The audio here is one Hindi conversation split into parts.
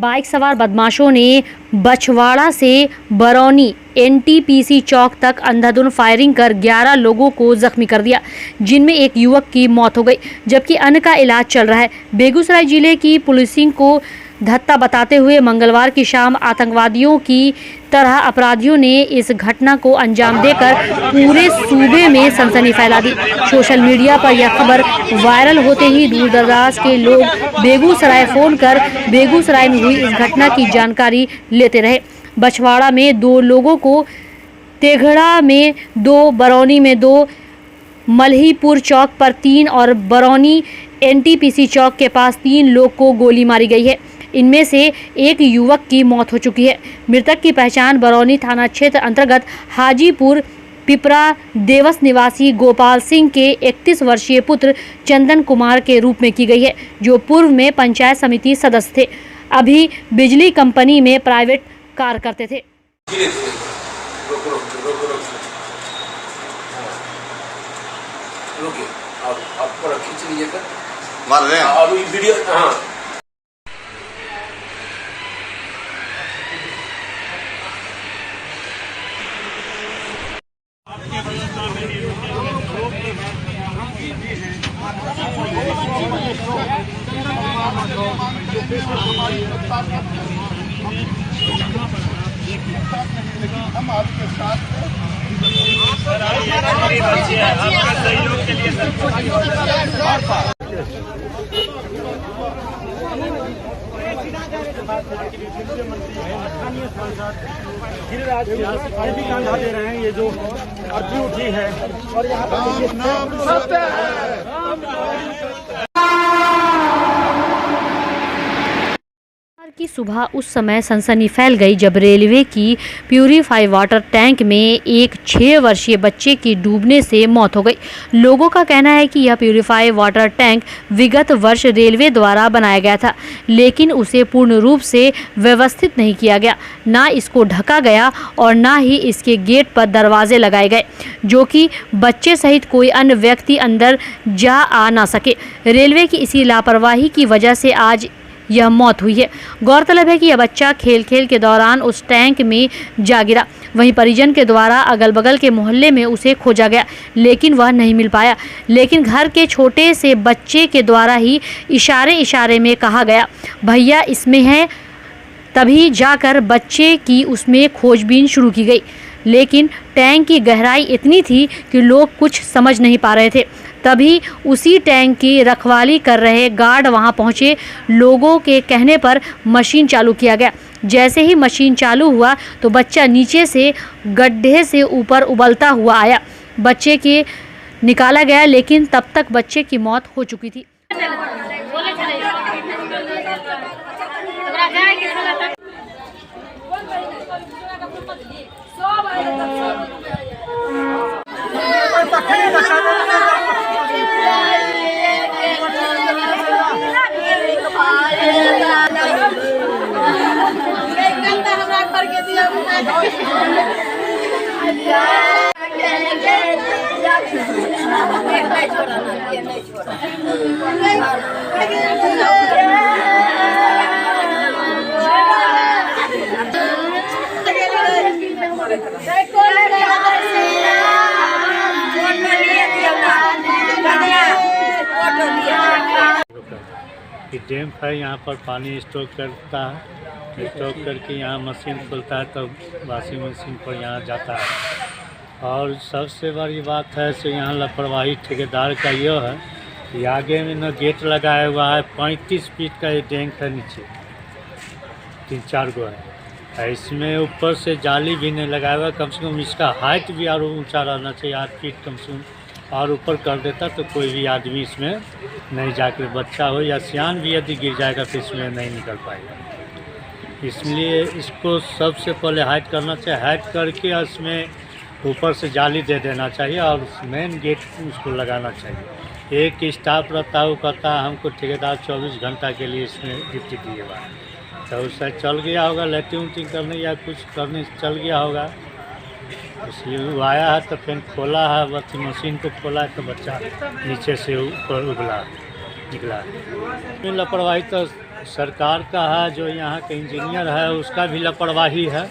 बाइक सवार बदमाशों ने बछवाड़ा से बरौनी एनटीपीसी चौक तक अंधाधुंध फायरिंग कर 11 लोगों को जख्मी कर दिया, जिनमें एक युवक की मौत हो गई जबकि अन्य का इलाज चल रहा है। बेगूसराय जिले की पुलिसिंग को धत्ता बताते हुए मंगलवार की शाम आतंकवादियों की तरह अपराधियों ने इस घटना को अंजाम देकर पूरे सूबे में सनसनी फैला दी। सोशल मीडिया पर यह खबर वायरल होते ही दूर दराज के लोग बेगूसराय फोन कर बेगूसराय में हुई इस घटना की जानकारी लेते रहे। बछवाड़ा में 2 लोगों को, तेघड़ा में 2, बरौनी में 2, मल्हीपुर चौक पर 3 और बरौनी एनटीपीसी चौक के पास 3 लोग को गोली मारी गई है। इनमें से एक युवक की मौत हो चुकी है। मृतक की पहचान बरौनी थाना क्षेत्र अंतर्गत हाजीपुर पिपरा देवस निवासी गोपाल सिंह के 31 वर्षीय पुत्र चंदन कुमार के रूप में की गई है, जो पूर्व में पंचायत समिति सदस्य थे, अभी बिजली कंपनी में प्राइवेट कार्य करते थे। मार रहे हैं। हम आपके साथ गिरिराज भी कांधा दे रहे हैं। ये जो अर्जी उठी है और यहाँ पर सत्य की सुबह उस समय सनसनी फैल गई जब रेलवे की प्यूरीफाई वाटर टैंक में एक 6 वर्षीय बच्चे की डूबने से मौत हो गई। लोगों का कहना है कि यह प्यूरीफाई वाटर टैंक विगत वर्ष रेलवे द्वारा बनाया गया था, लेकिन उसे पूर्ण रूप से व्यवस्थित नहीं किया गया। ना इसको ढका गया और ना ही इसके गेट पर दरवाजे लगाए गए, जो कि बच्चे सहित कोई अन्य व्यक्ति अंदर जा आ ना सके। रेलवे की इसी लापरवाही की वजह से आज यह मौत हुई है। गौरतलब है कि यह बच्चा खेल के दौरान उस टैंक में जा गिरा। वहीं परिजन के द्वारा अगल बगल के मोहल्ले में उसे खोजा गया, लेकिन वह नहीं मिल पाया। लेकिन घर के छोटे से बच्चे के द्वारा ही इशारे में कहा गया, भैया इसमें है। तभी जाकर बच्चे की उसमें खोजबीन शुरू की गई, लेकिन टैंक की गहराई इतनी थी कि लोग कुछ समझ नहीं पा रहे थे। तभी उसी टैंक की रखवाली कर रहे गार्ड वहां पहुंचे। लोगों के कहने पर मशीन चालू किया गया। जैसे ही मशीन चालू हुआ तो बच्चा नीचे से गड्ढे से ऊपर उबलता हुआ आया। बच्चे के निकाला गया, लेकिन तब तक बच्चे की मौत हो चुकी थी। डैम है, यहाँ पर पानी स्टोर करता है, स्टोर करके यहाँ मशीन खुलता है तब वाशिंग मशीन पर यहाँ जाता है। और सबसे बड़ी बात है सो यहाँ लापरवाही ठेकेदार का यह है कि आगे में न गेट लगाया हुआ है। 35 फीट का ये टैंक है, नीचे 3-4 गो है। इसमें ऊपर से जाली भी नहीं लगाया हुआ। कम से कम इसका हाइट भी और ऊंचा रहना चाहिए, 8 फीट कम से कम, और ऊपर कर देता तो कोई भी आदमी इसमें नहीं जाकर, बच्चा हो या सियान भी यदि गिर जाएगा तो इसमें नहीं निकल पाएगा। इसलिए इसको सबसे पहले हाइट करना चाहिए। हाइट करके इसमें ऊपर से जाली दे देना चाहिए और मेन गेट उसको लगाना चाहिए। एक स्टाफ रहता है, वो कहता है हमको ठेकेदार 24 घंटा के लिए इसमें ड्यूटी दिए हुआ है, तो उससे चल गया होगा लैट्रिन उट्रिन करने या कुछ करने चल गया होगा। इसलिए वो आया है तो फिर खोला है, बस मशीन को खोला है तो बच्चा नीचे से ऊपर निकला। लापरवाही तो सरकार का है, जो यहाँ का इंजीनियर है उसका भी लापरवाही है,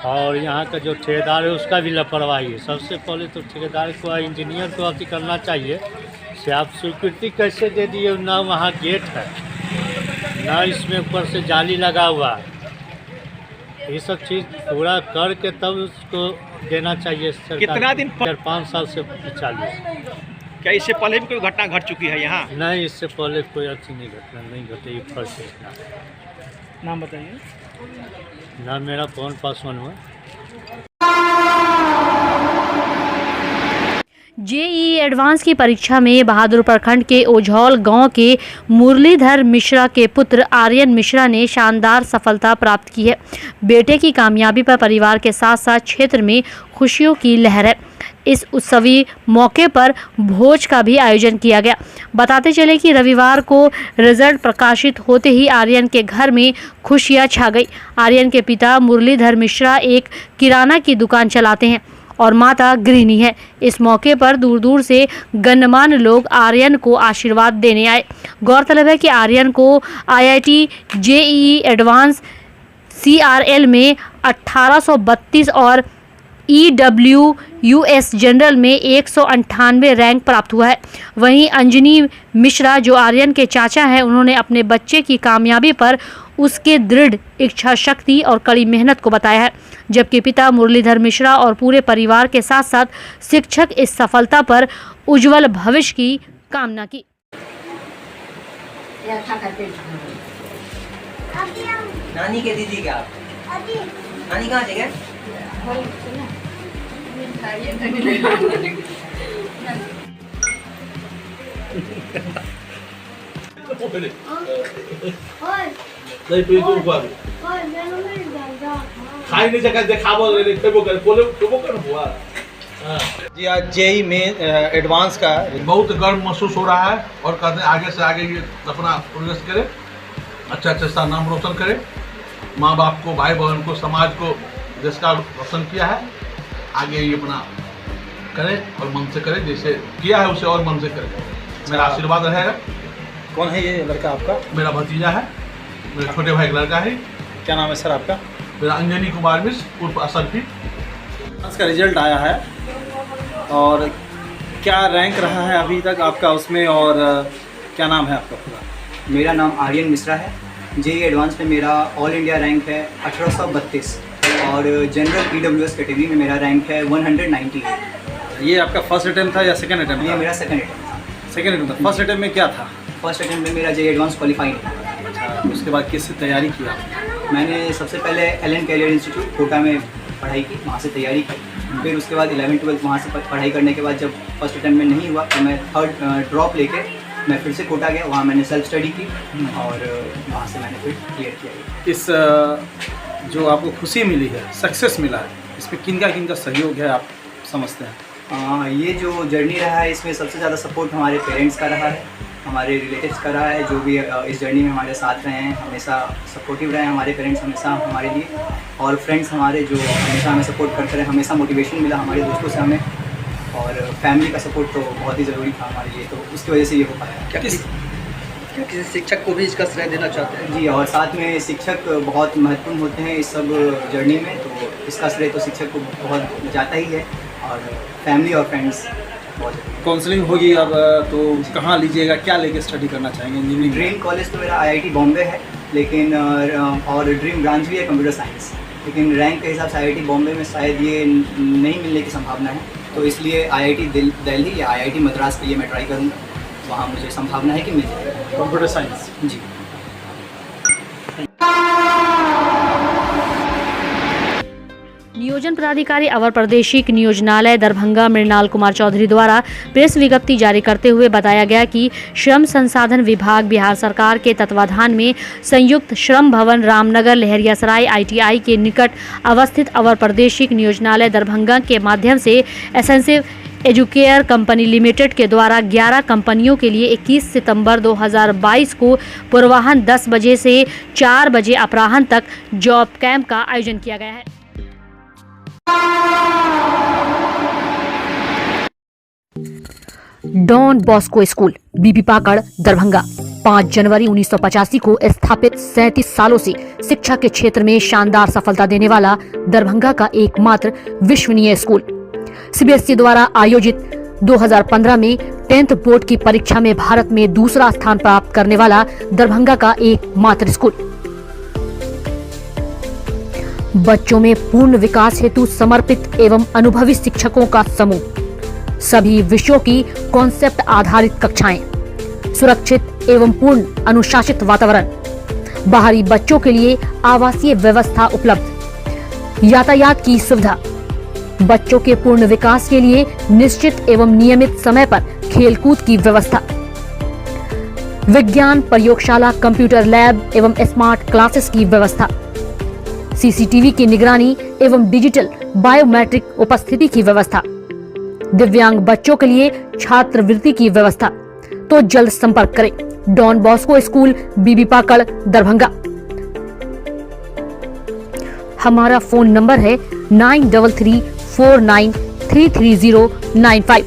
और यहाँ का जो ठेकेदार है उसका भी लापरवाही है। सबसे पहले तो ठेकेदार को इंजीनियर को अति करना चाहिए से आप स्वीकृति कैसे दे दिए, ना वहाँ गेट है ना इसमें ऊपर से जाली लगा हुआ है। ये सब चीज़ पूरा करके तब उसको देना चाहिए सरकार। कितना दिन 4-5 साल से चालू है। क्या इससे पहले भी कोई घटना घट चुकी है यहाँ? नहीं, इससे पहले कोई अच्छी घटना नहीं घटी। ये फर्स्ट घटना। नाम बताइए। नाम मेरा पवन पासवान हुआ। जेईई एडवांस की परीक्षा में बहादुर प्रखंड के ओझौल गांव के मुरलीधर मिश्रा के पुत्र आर्यन मिश्रा ने शानदार सफलता प्राप्त की है। बेटे की कामयाबी पर परिवार के साथ साथ क्षेत्र में खुशियों की लहर है। इस उत्सवी मौके पर भोज का भी आयोजन किया गया। बताते चले कि रविवार को रिजल्ट प्रकाशित होते ही आर्यन के घर में खुशियां छा गई। आर्यन के पिता मुरलीधर मिश्रा एक किराना की दुकान चलाते हैं और माता गृहिणी है। इस मौके पर दूर दूर से गणमान्य लोग आर्यन को आशीर्वाद देने आए। गौरतलब है कि आर्यन को IIT जेईई एडवांस CRL में 1832 और EWUS जनरल में 198 रैंक प्राप्त हुआ है। वहीं अंजनी मिश्रा जो आर्यन के चाचा हैं, उन्होंने अपने बच्चे की कामयाबी पर उसके दृढ़ इच्छा शक्ति और कड़ी मेहनत को बताया है। जबकि पिता मुरलीधर मिश्रा और पूरे परिवार के साथ साथ शिक्षक इस सफलता पर उज्जवल भविष्य की कामना की। नानी के दीदी क्या? नानी कहाँ से गए? नहीं फिर तू ऊपर खाई नहीं जगह देखाबो रे खेबो कर बोले खेबो कर हुआ। जी आज जेईई में एडवांस का बहुत गर्व महसूस हो रहा है और कहते हैं आगे से आगे ये अपना प्रोग्रेस करे, अच्छा अच्छा नाम रोशन करे, माँ बाप को, भाई बहन को, समाज को, देश का रोशन किया है। आगे ये अपना करे और मन से करे, जैसे किया है उसे और मन से करे। मेरा आशीर्वाद रहेगा। कौन है ये लड़का आपका? मेरा भतीजा है, मेरे छोटे भाई का लड़का है। क्या नाम है सर आपका? मेरा अंजनी कुमार मिश्र उर्फ असरफी। इसका रिजल्ट आया है और क्या रैंक रहा है अभी तक आपका उसमें, और क्या नाम है आपका पूरा? मेरा नाम आर्यन मिश्रा है। जेईई एडवांस में मेरा ऑल इंडिया रैंक है 1832 और जनरल EWS कैटेगरी में मेरा रैंक है 190। ये आपका फर्स्ट अटेम्प्ट था या सेकंड अटेम्प्ट? ये मेरा सेकंड अटेम्प्ट था। सेकंड अटेम्प्ट था। फर्स्ट अटेम्प्ट में क्या था? फर्स्ट अटेम्प्ट में मेरा जेईई एडवांस क्वालिफाइड है। अच्छा, उसके बाद किससे तैयारी किया? मैंने सबसे पहले एलन कैरियर इंस्टीट्यूट कोटा में पढ़ाई की, वहाँ से तैयारी की। फिर उसके बाद 11th-12th वहाँ से पढ़ाई करने के बाद जब फर्स्ट अटेम्प्ट में नहीं हुआ तो मैं थर्ड ड्रॉप लेके मैं फिर से कोटा गया। वहाँ मैंने सेल्फ स्टडी की और वहाँ से मैंने फिर क्लियर किया। इस जो आपको खुशी मिली है, सक्सेस मिला है, इसमें किनका सहयोग है आप समझते हैं? ये जो जर्नी रहा है इसमें सबसे ज़्यादा सपोर्ट हमारे पेरेंट्स का रहा है, हमारे रिलेटिव्स का रहा है, जो भी इस जर्नी में हमारे साथ रहे हैं, हमेशा सपोर्टिव रहे हैं हमारे पेरेंट्स हमेशा हमारे लिए, और फ्रेंड्स हमारे जो हमेशा हमें सपोर्ट करते रहे, हमेशा मोटिवेशन मिला हमारे दोस्तों से हमें, और फैमिली का सपोर्ट तो बहुत ही ज़रूरी था हमारे लिए, तो उसकी वजह से ये हो पाया। क्या किसी शिक्षक को भी इसका श्रेय देना चाहते हैं? जी, और साथ में शिक्षक बहुत महत्वपूर्ण होते हैं इस सब जर्नी में, तो इसका श्रेय तो शिक्षक को बहुत जाता ही है, और फैमिली और फ्रेंड्स बहुत। काउंसलिंग होगी अब तो कहाँ लीजिएगा, क्या लेके स्टडी करना चाहेंगे? इंजीनियरिंग ड्रीम कॉलेज तो मेरा IIT बॉम्बे है, लेकिन और ड्रीम ब्रांच भी है कंप्यूटर साइंस, लेकिन रैंक के हिसाब से IIT बॉम्बे में शायद ये नहीं मिलने की संभावना है, तो इसलिए IIT दिल्ली या IIT मद्रास के लिए मैं ट्राई करूँगा, वहाँ मुझे संभावना है कि मिल जाएगा कंप्यूटर साइंस। जी। नियोजन पदाधिकारी अवर प्रादेशिक नियोजनालय दरभंगा मृणाल कुमार चौधरी द्वारा प्रेस विज्ञप्ति जारी करते हुए बताया गया कि श्रम संसाधन विभाग बिहार सरकार के तत्वाधान में संयुक्त श्रम भवन रामनगर लहरियासराय ITI के निकट अवस्थित अवर प्रादेशिक नियोजनालय दरभंगा के माध्यम से एसेंसिव एजुकेयर कंपनी लिमिटेड के द्वारा 11 कंपनियों के लिए 21 सितंबर 2022 को पूर्वाह्न 10 बजे से 4 बजे अपराह्न तक जॉब कैंप का आयोजन किया गया है। डॉन बॉस्को स्कूल, बीबी पाकड़, दरभंगा। 5 जनवरी 1985 को स्थापित 37 सालों से शिक्षा के क्षेत्र में शानदार सफलता देने वाला दरभंगा का एकमात्र विश्वसनीय स्कूल। सीबीएसई द्वारा आयोजित 2015 में 10th बोर्ड की परीक्षा में भारत में दूसरा स्थान प्राप्त करने वाला दरभंगा का एकमात्र स्कूल। बच्चों में पूर्ण विकास हेतु समर्पित एवं अनुभवी शिक्षकों का समूह, सभी विषयों की कॉन्सेप्ट आधारित कक्षाएं, सुरक्षित एवं पूर्ण अनुशासित वातावरण, बाहरी बच्चों के लिए आवासीय व्यवस्था उपलब्ध, यातायात की सुविधा, बच्चों के पूर्ण विकास के लिए निश्चित एवं नियमित समय पर खेलकूद की व्यवस्था, विज्ञान प्रयोगशाला, कंप्यूटर लैब एवं स्मार्ट क्लासेस की व्यवस्था, सीसीटीवी की निगरानी एवं डिजिटल बायोमेट्रिक उपस्थिति की व्यवस्था, दिव्यांग बच्चों के लिए छात्रवृत्ति की व्यवस्था। तो जल्द संपर्क करें डॉन बॉस्को स्कूल, बीबी पाकड़, दरभंगा। हमारा फोन नंबर है 9334933095।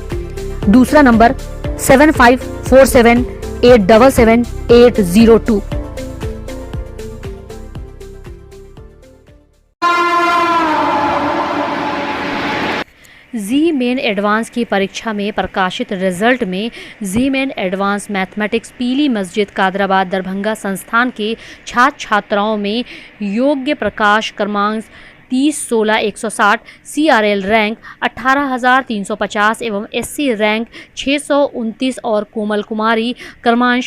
दूसरा नंबर 7547877802। जी मेन एडवांस की परीक्षा में प्रकाशित रिजल्ट में जी मेन एडवांस मैथमेटिक्स पीली मस्जिद कादराबाद दरभंगा संस्थान के छात्र छात्राओं में योग्य प्रकाश क्रमांक 30-16-160, CRL रैंक 18,350 एवं SC रैंक 629 और कोमल कुमारी क्रमांक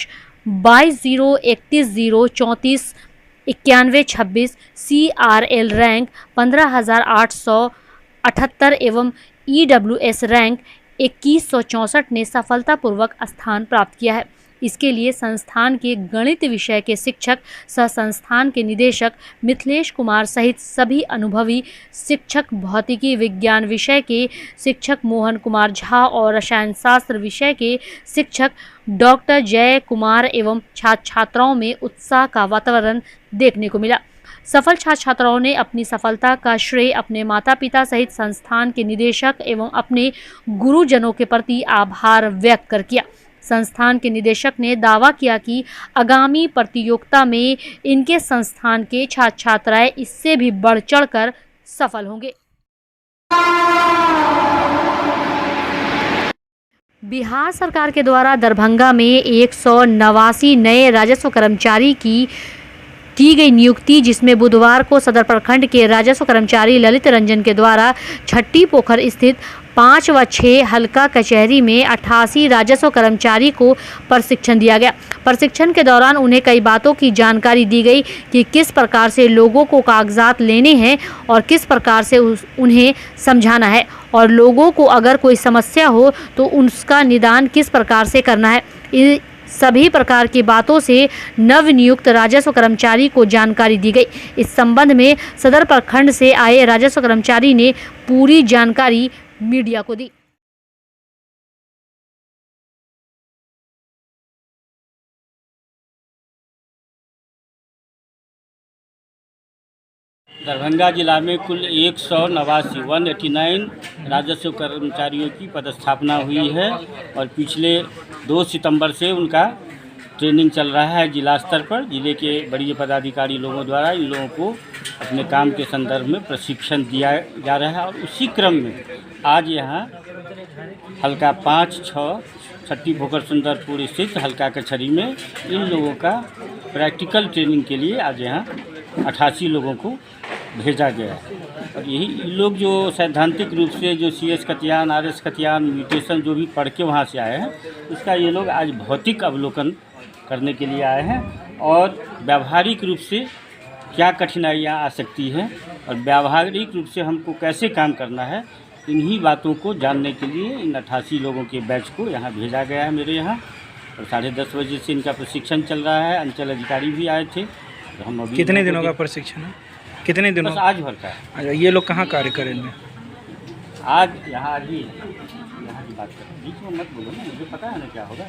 22-0-31-0-34-91-26, CRL रैंक 15,878 एवं EWS रैंक 2164 ने सफलतापूर्वक स्थान प्राप्त किया है। इसके लिए संस्थान के गणित विषय के शिक्षक सह संस्थान के निदेशक मिथिलेश कुमार सहित सभी अनुभवी शिक्षक, भौतिकी विज्ञान विषय के शिक्षक मोहन कुमार झा और रसायन शास्त्र विषय के शिक्षक डॉक्टर जय कुमार एवं छात्र छात्राओं में उत्साह का वातावरण देखने को मिला। सफल छात्र छात्राओं ने अपनी सफलता का श्रेय अपने माता पिता सहित संस्थान के निदेशक एवं अपने गुरुजनों के प्रति आभार व्यक्त कर किया। संस्थान के निदेशक ने दावा किया कि आगामी प्रतियोगिता में इनके संस्थान के छात्र छात्राएं इससे भी बढ़ चढ़कर सफल होंगे। बिहार सरकार के द्वारा दरभंगा में 189 नए राजस्व कर्मचारी की गई नियुक्ति, जिसमें बुधवार को सदर प्रखंड के राजस्व कर्मचारी ललित रंजन के द्वारा छठी पोखर स्थित 5 व 6 हल्का कचहरी में 88 राजस्व कर्मचारी को प्रशिक्षण दिया गया। प्रशिक्षण के दौरान उन्हें कई बातों की जानकारी दी गई कि किस प्रकार से लोगों को कागजात लेने हैं और किस प्रकार से उन्हें समझाना है और लोगों को अगर कोई समस्या हो तो उसका निदान किस प्रकार से करना है। सभी प्रकार की बातों से नवनियुक्त राजस्व कर्मचारी को जानकारी दी गई। इस संबंध में सदर प्रखंड से आए राजस्व कर्मचारी ने पूरी जानकारी मीडिया को दी। दरभंगा जिला में कुल 189 राजस्व कर्मचारियों की पदस्थापना हुई है और पिछले 2 सितंबर से उनका ट्रेनिंग चल रहा है जिला स्तर पर। जिले के बड़े पदाधिकारी लोगों द्वारा इन लोगों को अपने काम के संदर्भ में प्रशिक्षण दिया जा रहा है और उसी क्रम में आज यहाँ हल्का 5-6 छठी पोखर सुंदरपुर स्थित हल्का कचहरी में इन लोगों का प्रैक्टिकल ट्रेनिंग के लिए आज यहाँ 88 लोगों को भेजा गया है। और यही लोग जो सैद्धांतिक रूप से जो CS कतियान, RS कतियान, म्यूटेशन जो भी पढ़ के वहाँ से आए हैं, उसका ये लोग आज भौतिक अवलोकन करने के लिए आए हैं और व्यावहारिक रूप से क्या कठिनाइयाँ आ सकती हैं और व्यावहारिक रूप से हमको कैसे काम करना है, इन्हीं बातों को जानने के लिए इन 88 लोगों के बैच को यहाँ भेजा गया है मेरे यहाँ। और 10:30 बजे से इनका प्रशिक्षण चल रहा है। अंचल अधिकारी भी आए थे। तो हम अभी कितने दिनों का प्रशिक्षण है? कितने दिनों? बस आज भर का है। अच्छा, ये लोग कहाँ कार्य करेंगे? आज यहाँ की बात करें, बीच में मत बोलो ना, मुझे पता है ना क्या होगा।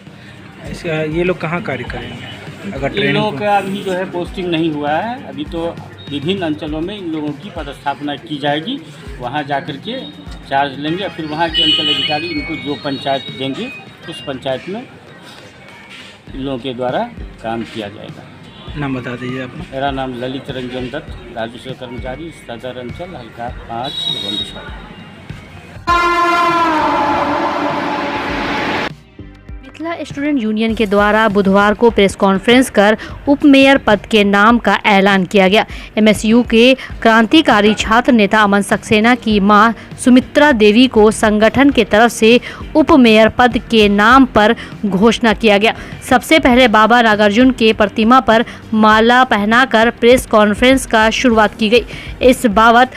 ऐसे ये लोग कहाँ कार्य करेंगे? अगर इन ट्रेनिंग लोगों का अभी जो है पोस्टिंग नहीं हुआ है, अभी तो विभिन्न अंचलों में इन लोगों की पदस्थापना की जाएगी। वहाँ जाकर के चार्ज लेंगे, फिर वहाँ के अंचल अधिकारी इनको जो पंचायत देंगे उस पंचायत में इन लोगों के द्वारा काम किया जाएगा। नाम बता दीजिए अपना। मेरा नाम ललित रंजन दत्त, राजस्व कर्मचारी, सदर अंचल, हल्का 5 एवं 6। मिथिला स्टूडेंट यूनियन के द्वारा बुधवार को प्रेस कॉन्फ्रेंस कर उप मेयर पद के नाम का ऐलान किया गया। एमएसयू के क्रांतिकारी छात्र नेता अमन सक्सेना की मां सुमित्रा देवी को संगठन के तरफ से उप मेयर पद के नाम पर घोषणा किया गया। सबसे पहले बाबा नागार्जुन के प्रतिमा पर माला पहनाकर प्रेस कॉन्फ्रेंस का शुरुआत की गई। इस बाबत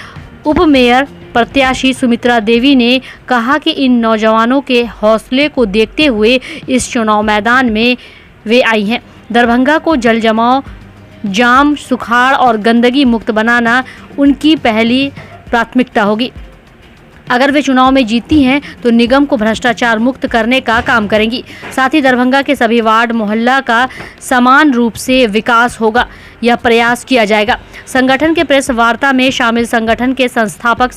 उप मेयर प्रत्याशी सुमित्रा देवी ने कहा कि इन नौजवानों के हौसले को देखते हुए इस चुनाव मैदान में वे आई हैं। दरभंगा को जल जमाव, जाम, सुखाड़ और गंदगी मुक्त बनाना उनकी पहली प्राथमिकता होगी। अगर वे चुनाव में जीती हैं तो निगम को भ्रष्टाचार मुक्त करने का काम करेंगी। साथ ही दरभंगा के सभी वार्ड मोहल्ला का समान रूप से विकास होगा, यह प्रयास किया जाएगा। संगठन के प्रेस वार्ता में शामिल संगठन के संस्थापक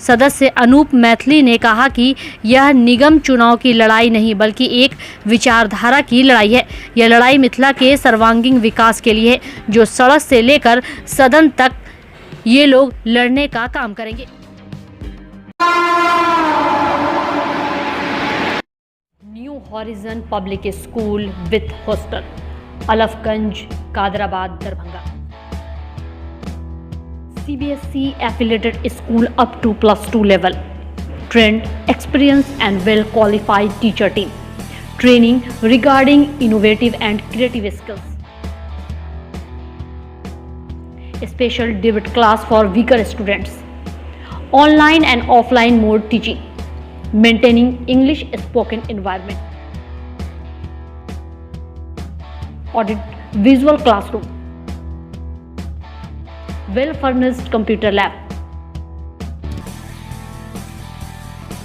सदस्य अनूप मैथिली ने कहा कि यह निगम चुनाव की लड़ाई नहीं बल्कि एक विचारधारा की लड़ाई है। यह लड़ाई मिथिला के सर्वांगीण विकास के लिए है, जो सड़क से लेकर सदन तक ये लोग लड़ने का काम करेंगे। New horizon public school with hostel, Alafganj, Kadrabad, Darbhanga. CBSE affiliated school up to +2 level. Trained, experienced and well qualified teacher team. Training regarding innovative and creative skills. Special debit class for weaker students. Online and offline mode teaching. Maintaining English spoken environment. Audit visual classroom. Well-furnished computer lab,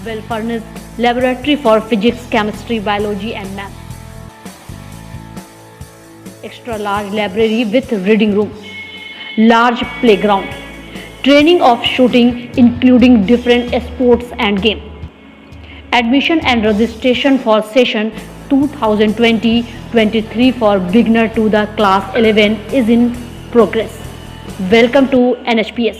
well-furnished laboratory for physics, chemistry, biology and math, extra large library with reading room, large playground, training of shooting including different sports and game. Admission and registration for session 2020-23 for beginner to the class 11 is in progress. Welcome to NHPS.